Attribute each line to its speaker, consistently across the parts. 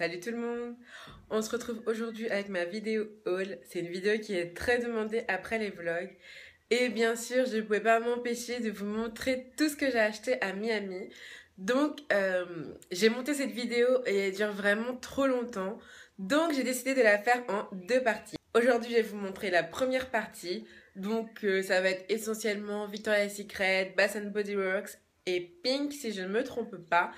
Speaker 1: Salut tout le monde! On se retrouve aujourd'hui avec ma vidéo haul. C'est une vidéo qui est très demandée après les vlogs. Et bien sûr, je ne pouvais pas m'empêcher de vous montrer tout ce que j'ai acheté à Miami. Donc, j'ai monté cette vidéo et elle dure vraiment trop longtemps. Donc, j'ai décidé de la faire en deux parties. Aujourd'hui, je vais vous montrer la première partie. Donc, ça va être essentiellement Victoria's Secret, Bath Body Works et Pink, si je ne me trompe pas.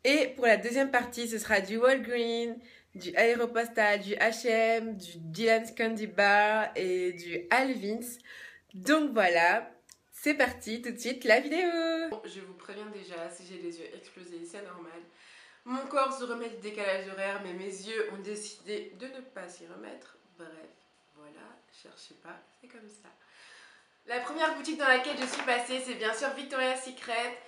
Speaker 1: Et pour la deuxième partie, ce sera du Walgreens, du Aéropostale, du H&M, du Dylan's Candy Bar et du Alvin's. Donc voilà, c'est parti, tout de suite la vidéo. Je vous préviens déjà, si j'ai les yeux explosés, c'est normal. Mon corps se remet du décalage horaire, mais mes yeux ont décidé de ne pas s'y remettre. Bref, voilà, cherchez pas, c'est comme ça. La première boutique dans laquelle je suis passée, c'est bien sûr Victoria's Secret.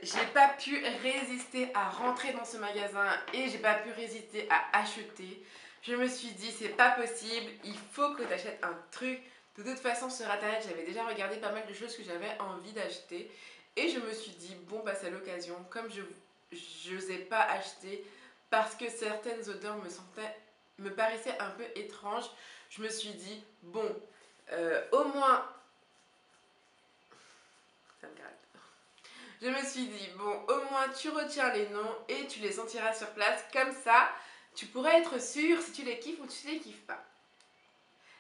Speaker 1: J'ai pas pu résister à rentrer dans ce magasin et j'ai pas pu résister à acheter. Je me suis dit c'est pas possible, il faut que tu achètes un truc. De toute façon sur internet j'avais déjà regardé pas mal de choses que j'avais envie d'acheter et je me suis dit bon bah c'est l'occasion. Comme je n'osais pas acheter parce que certaines odeurs me paraissaient un peu étranges, je me suis dit bon au moins ça me gratte. Je me suis dit, bon, au moins tu retiens les noms et tu les sentiras sur place. Comme ça, tu pourras être sûr si tu les kiffes ou tu les kiffes pas.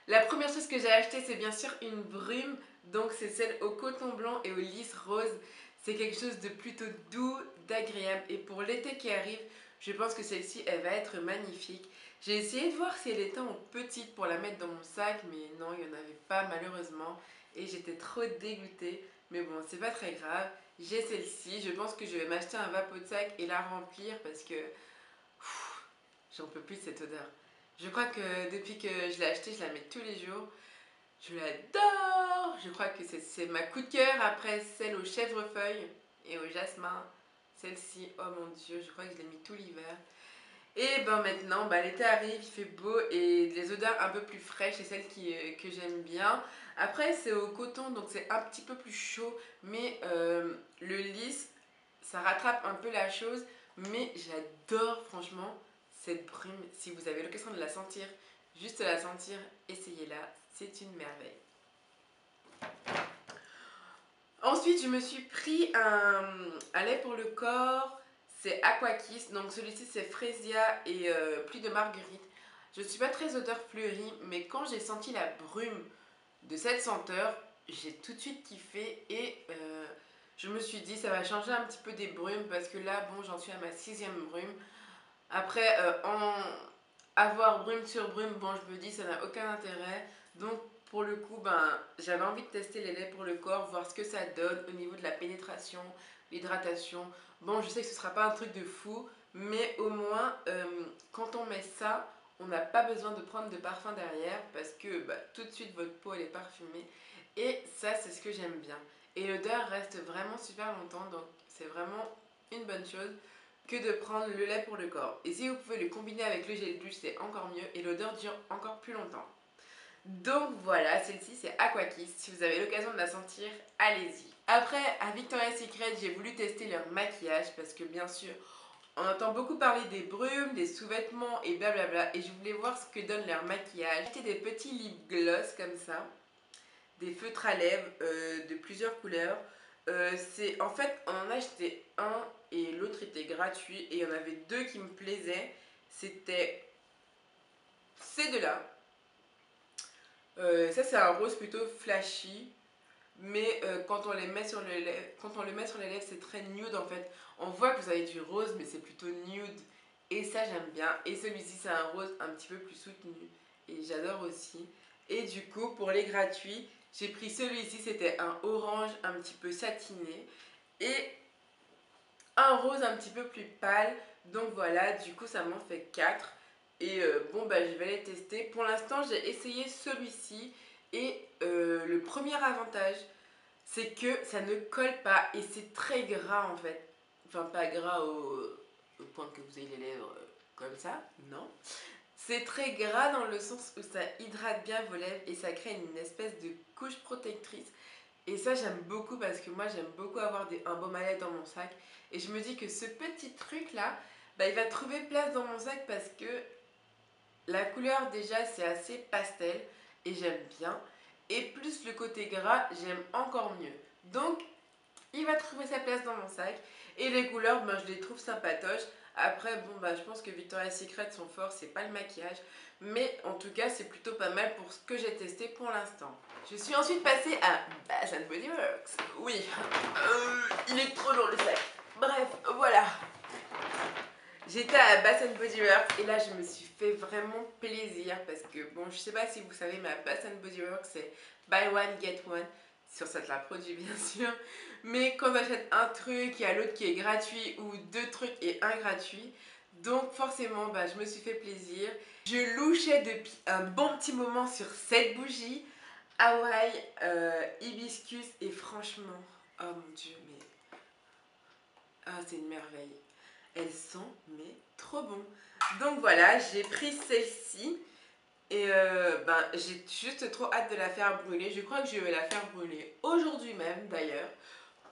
Speaker 1: La première chose que j'ai acheté, c'est bien sûr une brume. Donc c'est celle au coton blanc et au lys rose. C'est quelque chose de plutôt doux, d'agréable. Et pour l'été qui arrive, je pense que celle-ci, elle va être magnifique. J'ai essayé de voir si elle était en petite pour la mettre dans mon sac, mais non, il n'y en avait pas malheureusement. Et j'étais trop dégoûtée. Mais bon, c'est pas très grave. J'ai celle-ci. Je pense que je vais m'acheter un vapeau de sac et la remplir parce que j'en peux plus de cette odeur. Je crois que depuis que je l'ai achetée, je la mets tous les jours. Je l'adore. Je crois que c'est ma coup de cœur après celle au chèvrefeuille et au jasmin. Celle-ci, oh mon dieu, je crois que je l'ai mis tout l'hiver. Et ben maintenant, l'été arrive, il fait beau et les odeurs un peu plus fraîches, c'est celles que j'aime bien. Après, c'est au coton, donc c'est un petit peu plus chaud, mais le lys, ça rattrape un peu la chose. Mais j'adore franchement cette brume. Si vous avez l'occasion de la sentir, juste la sentir, essayez-la, c'est une merveille. Ensuite, je me suis pris un lait pour le corps. C'est Aquakiss, donc celui-ci c'est Fresia et pluie de marguerite. Je ne suis pas très odeur fleurie, mais quand j'ai senti la brume de cette senteur, j'ai tout de suite kiffé et je me suis dit ça va changer un petit peu des brumes parce que là, bon, j'en suis à ma 6e brume. Après, avoir brume sur brume, bon, je me dis ça n'a aucun intérêt. Donc, pour le coup, j'avais envie de tester les laits pour le corps, voir ce que ça donne au niveau de la pénétration, l'hydratation. Bon, je sais que ce ne sera pas un truc de fou, mais au moins, quand on met ça, on n'a pas besoin de prendre de parfum derrière parce que tout de suite, votre peau, elle est parfumée. Et ça, c'est ce que j'aime bien. Et l'odeur reste vraiment super longtemps, donc c'est vraiment une bonne chose que de prendre le lait pour le corps. Et si vous pouvez le combiner avec le gel douche, c'est encore mieux et l'odeur dure encore plus longtemps. Donc voilà, celle-ci c'est Aquakiss. Si vous avez l'occasion de la sentir, allez-y. Après, à Victoria's Secret, j'ai voulu tester leur maquillage parce que bien sûr, on entend beaucoup parler des brumes, des sous-vêtements et blablabla. Et je voulais voir ce que donne leur maquillage. J'ai acheté des petits lip gloss comme ça, des feutres à lèvres de plusieurs couleurs. En fait, on en a acheté un et l'autre était gratuit et il y en avait deux qui me plaisaient. C'était ces deux-là. Ça, c'est un rose plutôt flashy, mais quand on les met sur les lèvres, c'est très nude en fait. On voit que vous avez du rose, mais c'est plutôt nude. Et ça, j'aime bien. Et celui-ci, c'est un rose un petit peu plus soutenu. Et j'adore aussi. Et du coup, pour les gratuits, j'ai pris celui-ci. C'était un orange un petit peu satiné. Et un rose un petit peu plus pâle. Donc voilà, du coup, ça m'en fait 4. Et je vais les tester. Pour l'instant, j'ai essayé celui-ci. Et le premier avantage, c'est que ça ne colle pas et c'est très gras en fait. Enfin, pas gras au point que vous ayez les lèvres comme ça, non. C'est très gras dans le sens où ça hydrate bien vos lèvres et ça crée une espèce de couche protectrice. Et ça, j'aime beaucoup parce que moi, j'aime beaucoup avoir un baume à lèvres dans mon sac. Et je me dis que ce petit truc là bah, il va trouver place dans mon sac parce que la couleur déjà c'est assez pastel et j'aime bien. Et plus le côté gras, j'aime encore mieux. Donc il va trouver sa place dans mon sac. Et les couleurs, ben, je les trouve sympatoches. Après, bon, bah, je pense que Victoria's Secret, son fort, c'est pas le maquillage. Mais en tout cas, c'est plutôt pas mal pour ce que j'ai testé pour l'instant. Je suis ensuite passée à Bath Body Works. Oui, il est trop lourd le sac. Bref, voilà. J'étais à Bath Body Works et là, je me suis fait vraiment plaisir parce que, bon, je sais pas si vous savez, mais à Bath Body Works, c'est buy one, get one. Sur cette la produit bien sûr, mais quand j'achète un truc, il y a l'autre qui est gratuit ou deux trucs et un gratuit, donc forcément bah, je me suis fait plaisir. Je louchais depuis un bon petit moment sur cette bougie Hawaï hibiscus et franchement, oh mon dieu, mais ah, c'est une merveille, elles sont mais trop bon. Donc voilà, j'ai pris celle-ci. Et ben, j'ai juste trop hâte de la faire brûler. Je crois que je vais la faire brûler aujourd'hui même d'ailleurs.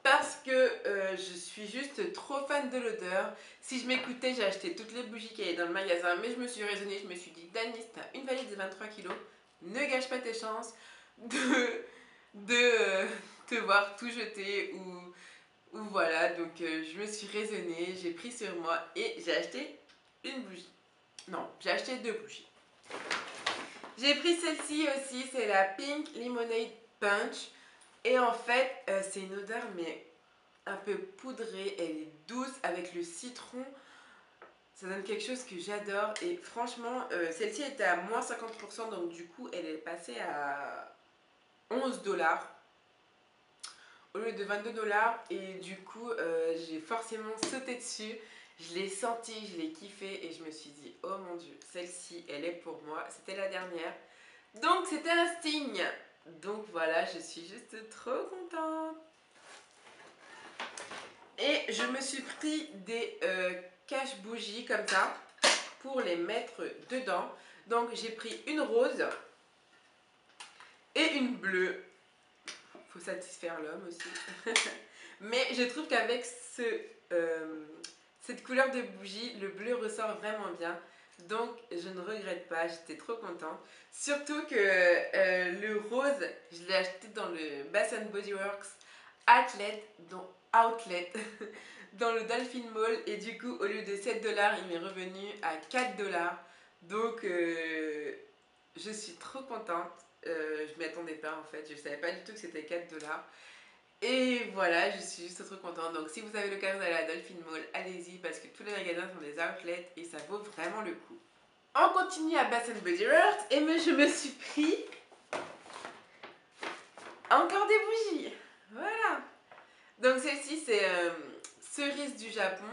Speaker 1: Parce que je suis juste trop fan de l'odeur. Si je m'écoutais, j'ai acheté toutes les bougies qu'il y avait dans le magasin. Mais je me suis raisonnée, je me suis dit, Danice, t'as une valise de 23 kilos. Ne gâche pas tes chances de te voir tout jeter ou voilà. Donc je me suis raisonnée, j'ai pris sur moi et j'ai acheté une bougie. Non, j'ai acheté deux bougies. J'ai pris celle-ci aussi, c'est la Pink Lemonade Punch. Et en fait, c'est une odeur mais un peu poudrée, elle est douce avec le citron. Ça donne quelque chose que j'adore. Et franchement, celle-ci était à moins 50%, donc du coup, elle est passée à 11 $ au lieu de 22 $. Et du coup, j'ai forcément sauté dessus. Je l'ai senti, je l'ai kiffé et je me suis dit, oh mon dieu, celle-ci, elle est pour moi. C'était la dernière. Donc c'était un signe. Donc voilà, je suis juste trop contente. Et je me suis pris des cache-bougies comme ça pour les mettre dedans. Donc j'ai pris une rose et une bleue. Faut satisfaire l'homme aussi. Mais je trouve qu'avec cette couleur de bougie, le bleu ressort vraiment bien. Donc je ne regrette pas, j'étais trop contente. Surtout que le rose, je l'ai acheté dans le Bath Body Works Outlet, dans le Dolphin Mall. Et du coup, au lieu de 7 $, il m'est revenu à 4 $. Donc je suis trop contente. Je m'y attendais pas en fait, je savais pas du tout que c'était 4 $. Et voilà, je suis juste trop contente. Donc si vous avez l'occasion d'aller à Dolphin Mall, allez-y parce que tous les magasins sont des outlets et ça vaut vraiment le coup. On continue à Bath Body Works et je me suis pris encore des bougies. Voilà. Donc celle-ci c'est cerise du Japon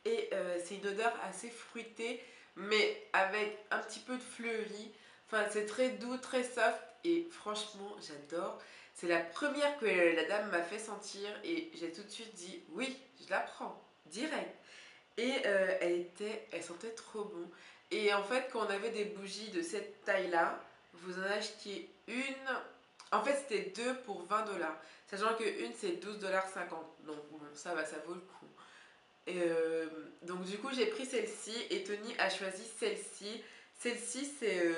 Speaker 1: et c'est une odeur assez fruitée mais avec un petit peu de fleuri. Enfin c'est très doux, très soft et franchement j'adore. C'est la première que la dame m'a fait sentir et j'ai tout de suite dit oui, je la prends, direct. Et elle sentait trop bon. Et en fait, quand on avait des bougies de cette taille-là, vous en achetiez une. En fait, c'était deux pour 20 $. Sachant que une c'est 12,50 $. Donc bon, ça va, ça vaut le coup. Et donc du coup, j'ai pris celle-ci et Tony a choisi celle-ci. Celle-ci, c'est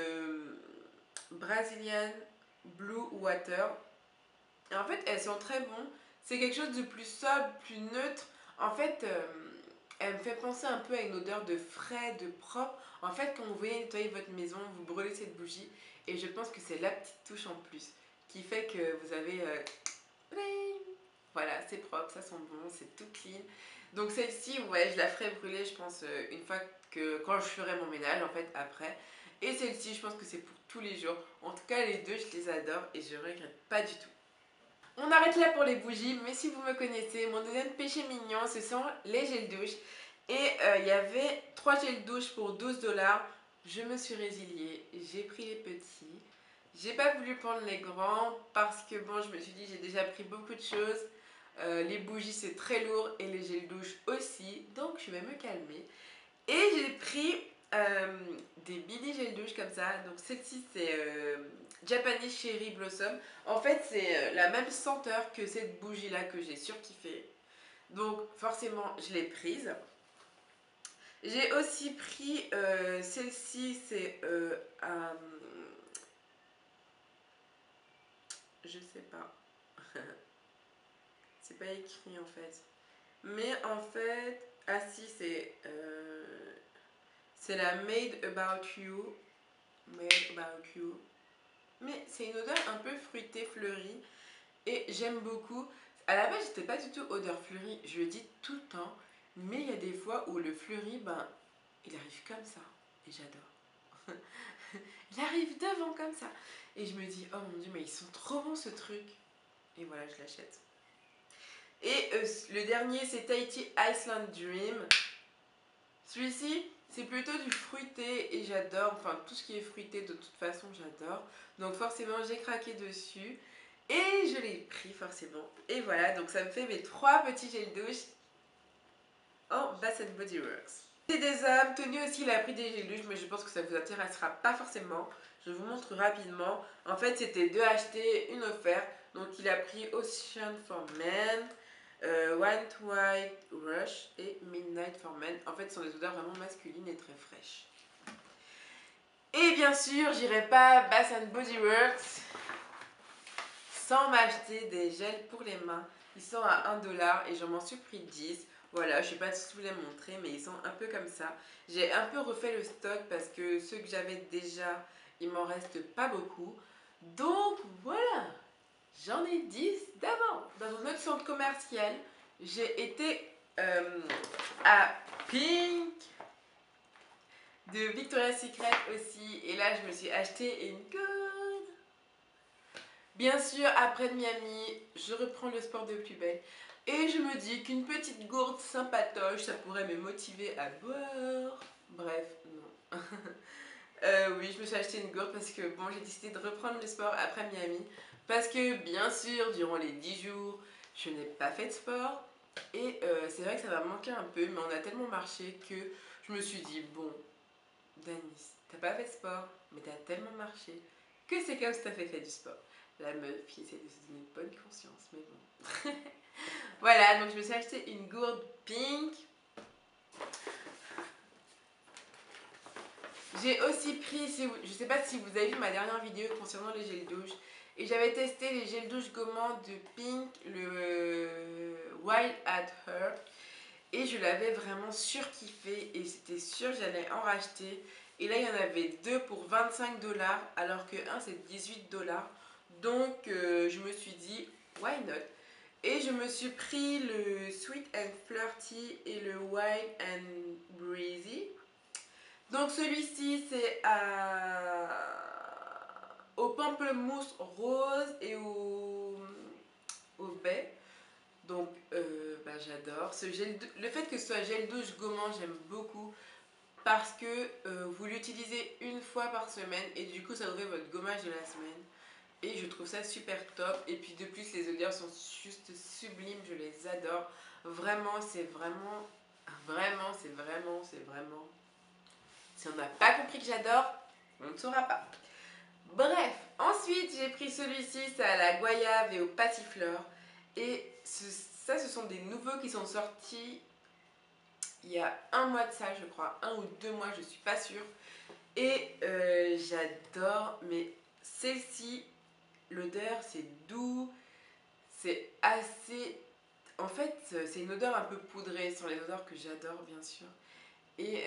Speaker 1: Brazilian Blue Water. Et en fait, elles sont très bonnes. C'est quelque chose de plus sobre, plus neutre. En fait, elle me fait penser un peu à une odeur de frais, de propre. En fait, quand vous voulez nettoyer votre maison, vous brûlez cette bougie. Et je pense que c'est la petite touche en plus qui fait que vous avez... voilà, c'est propre, ça sent bon, c'est tout clean. Donc celle-ci, ouais, je la ferai brûler, je pense, une fois que... Quand je ferai mon ménage, en fait, après. Et celle-ci, je pense que c'est pour tous les jours. En tout cas, les deux, je les adore et je regrette pas du tout. On arrête là pour les bougies, mais si vous me connaissez, mon deuxième péché mignon, ce sont les gels douche. Et il y avait 3 gels douche pour 12 $. Je me suis résiliée, j'ai pris les petits. J'ai pas voulu prendre les grands parce que bon, je me suis dit j'ai déjà pris beaucoup de choses. Les bougies c'est très lourd et les gels douche aussi, donc je vais me calmer. Et j'ai pris des mini gel douche comme ça. Donc celle-ci c'est Japanese Cherry Blossom. En fait c'est la même senteur que cette bougie là que j'ai surkiffé. Donc forcément je l'ai prise. J'ai aussi pris celle-ci, c'est je sais pas. C'est pas écrit en fait. Mais en fait, ah si, c'est la Made About You. Made About You. Mais c'est une odeur un peu fruitée, fleurie. Et j'aime beaucoup. À la base, j'étais pas du tout odeur fleurie. Je le dis tout le temps. Mais il y a des fois où le fleuri, ben, il arrive comme ça. Et j'adore. Il arrive devant comme ça. Et je me dis, oh mon dieu, mais ils sont trop bons ce truc. Et voilà, je l'achète. Et le dernier, c'est Tahiti Iceland Dream. Celui-ci, c'est plutôt du fruité et j'adore. Enfin, tout ce qui est fruité, de toute façon, j'adore. Donc forcément, j'ai craqué dessus. Et je l'ai pris forcément. Et voilà, donc ça me fait mes 3 petits gels douche en Bath Body Works. C'est des hommes. Tony aussi, il a pris des gels douche, mais je pense que ça vous intéressera pas forcément. Je vous montre rapidement. En fait, c'était 2 achetés, une offerte. Donc il a pris Ocean for Men, White White Rush et Midnight for Men. En fait, ce sont des odeurs vraiment masculines et très fraîches. Et bien sûr, j'irai pas Bath Body Works sans m'acheter des gels pour les mains. Ils sont à 1$ et j'en m'en suis pris 10. Voilà, je sais pas si je vous les montrer, mais ils sont un peu comme ça. J'ai un peu refait le stock parce que ceux que j'avais déjà, il m'en reste pas beaucoup. Donc voilà, j'en ai 10 d'avant. Dans un autre centre commercial, j'ai été à Pink de Victoria's Secret aussi. Et là, je me suis acheté une gourde. Bien sûr, après Miami, je reprends le sport de plus belle. Et je me dis qu'une petite gourde sympatoche, ça pourrait me motiver à boire. Bref, non. Oui, je me suis acheté une gourde parce que bon, j'ai décidé de reprendre le sport après Miami. Parce que bien sûr, durant les 10 jours, je n'ai pas fait de sport. Et c'est vrai que ça va me manquer un peu, mais on a tellement marché que je me suis dit, bon, Danis, t'as pas fait de sport, mais t'as tellement marché que c'est comme si t'as fait du sport. La meuf qui essaie de se donner une bonne conscience, mais bon. Voilà, donc je me suis acheté une gourde pink. J'ai aussi pris, je sais pas si vous avez vu ma dernière vidéo concernant les gels douche. Et j'avais testé les gels douche gommants de Pink, le Wild at Her. Et je l'avais vraiment surkiffé et c'était sûr que j'allais en racheter. Et là, il y en avait 2 pour 25$, alors que un c'est 18$. Donc, je me suis dit, why not? Et je me suis pris le Sweet and Flirty et le Wild and Breezy. Donc, celui-ci, c'est au pamplemousse rose et au baie. Donc, j'adore. Le fait que ce soit gel douche gommant, j'aime beaucoup. Parce que vous l'utilisez une fois par semaine et du coup, ça vous fait votre gommage de la semaine. Et je trouve ça super top. Et puis de plus, les odeurs sont juste sublimes. Je les adore. Vraiment, c'est vraiment... Vraiment, c'est vraiment, c'est vraiment... Si on n'a pas compris que j'adore, on ne saura pas. Bref, ensuite, j'ai pris celui-ci. C'est à la goyave et au passiflore. Et ça, ce sont des nouveaux qui sont sortis il y a 1 mois de ça, je crois. 1 ou 2 mois, je suis pas sûre. Et j'adore. Mais celle-ci... L'odeur, c'est doux, c'est assez... En fait, c'est une odeur un peu poudrée, ce sont les odeurs que j'adore, bien sûr. Et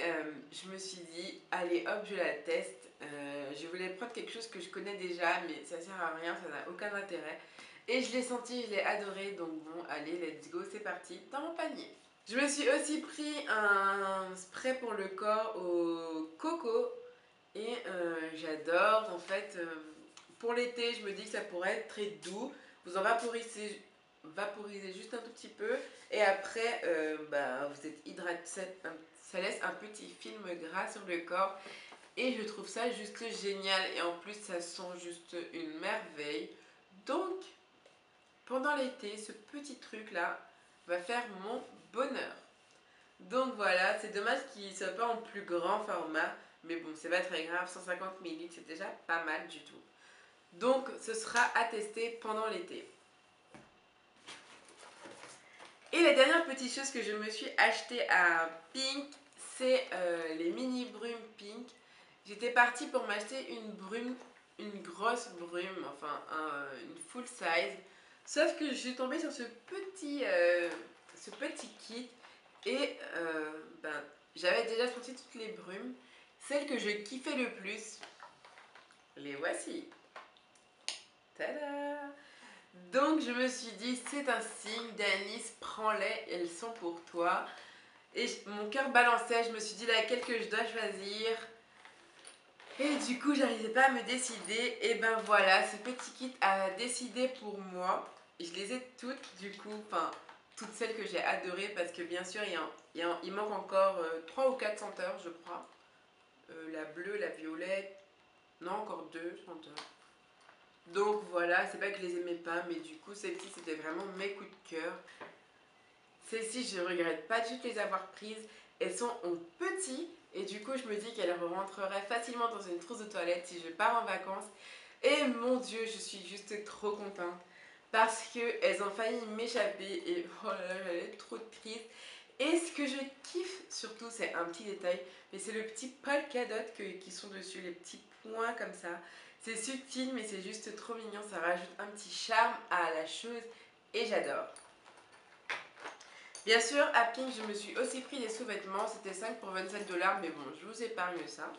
Speaker 1: je me suis dit, allez hop, je la teste. Je voulais prendre quelque chose que je connais déjà, mais ça sert à rien, ça n'a aucun intérêt. Et je l'ai senti, je l'ai adoré, donc bon, allez, let's go, c'est parti, dans mon panier. Je me suis aussi pris un spray pour le corps au coco. Et j'adore, en fait... Pour l'été, je me dis que ça pourrait être très doux. Vous en vaporisez juste un tout petit peu. Et après, vous êtes hydraté. Ça laisse un petit film gras sur le corps. Et je trouve ça juste génial. Et en plus, ça sent juste une merveille. Donc, pendant l'été, ce petit truc-là va faire mon bonheur. Donc voilà, c'est dommage qu'il ne soit pas en plus grand format. Mais bon, c'est pas très grave. 150 ml, c'est déjà pas mal du tout. Donc, ce sera à tester pendant l'été. Et la dernière petite chose que je me suis achetée à Pink, c'est les mini brumes pink. J'étais partie pour m'acheter une brume, une grosse brume, enfin une full size. Sauf que je suis tombée sur ce petit kit et ben, j'avais déjà sorti toutes les brumes. Celles que je kiffais le plus, les voici. Tada! Donc je me suis dit, c'est un signe, Danis, prends-les, elles sont pour toi. Et mon cœur balançait, je me suis dit laquelle que je dois choisir. Et du coup, j'arrivais pas à me décider. Et ben voilà, ce petit kit a décidé pour moi. Je les ai toutes, du coup, enfin, toutes celles que j'ai adorées, parce que bien sûr, il manque encore 3 ou 4 senteurs, je crois. La bleue, la violette, non, encore 2 senteurs. Donc voilà, c'est pas que je les aimais pas, mais du coup, celles-ci, c'était vraiment mes coups de cœur. Celles-ci, je regrette pas du tout de les avoir prises. Elles sont en petit et du coup, je me dis qu'elles rentreraient facilement dans une trousse de toilette si je pars en vacances. Et mon Dieu, je suis juste trop contente parce qu'elles ont failli m'échapper et oh là là, j'allais être trop triste. Et ce que je kiffe surtout, c'est un petit détail, mais c'est le petit polka dot qui sont dessus, les petits points comme ça. C'est subtil, mais c'est juste trop mignon, ça rajoute un petit charme à la chose et j'adore. Bien sûr, à Pink, je me suis aussi pris des sous-vêtements. C'était 5 pour 27 $, mais bon, je vous épargne ça.